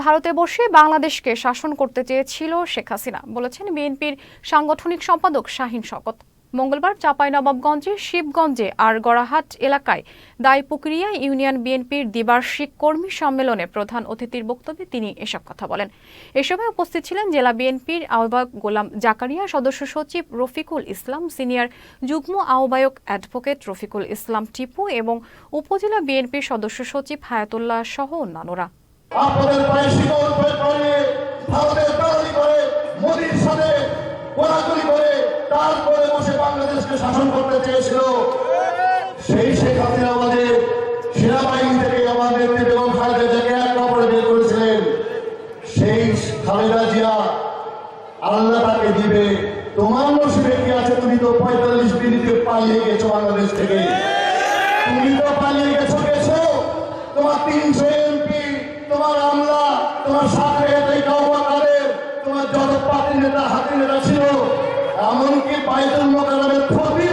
ভারতে বসে বাংলাদেশকে শাসন করতে চেয়েছিল শেখ হাসিনা, বলেছেন বিএনপির সাংগঠনিক সম্পাদক শাহীন শওকত। মঙ্গলবার চাঁপাইনবাবগঞ্জে, শিবগঞ্জে আর গড়াহাট এলাকায় দাইপুকুরিয়া ইউনিয়ন বিএনপির দ্বিবার্ষিক কর্মী সম্মেলনে প্রধান অতিথির বক্তব্যে তিনি এসব কথা বলেন। এ সময় উপস্থিত ছিলেন জেলা বিএনপির আহ্বায়ক গোলাম জাকারিয়া, সদস্য সচিব রফিকুল ইসলাম, সিনিয়র যুগ্ম আহ্বায়ক অ্যাডভোকেট রফিকুল ইসলাম টিপু এবং উপজেলা বিএনপির সদস্য সচিব হায়াতুল্লাহ সহ অন্যান্যরা। আপনাদের পায়ে শিকল করে ভারতের দালালি করে মোদির সাথে কোলাকুলি করে তারপরে বসে বাংলাদেশকে শাসন করতে চেয়েছিল। সেই শেখ হাসিনা আমাদের সেনাবাহিনী থেকে আমাদের বেগম খালেদা জিয়াকে এক কাপড়ে বের করেছিলেন। সেই খালেদা জিয়া আল্লাহ তাকে দিবে, তোমার নসিবে কি আছে? তুমি তো 45 মিনিটে পালিয়ে গেছো বাংলাদেশ থেকে। তুমি তো পালিয়ে গেছো তোমার 300 এমপি, তোমার আমলা, তোমার সাথে তোমার যত পার্টি নেতা হাতি নেতা ছিল, এমনকি বাইতুল মোকাররমের খতিব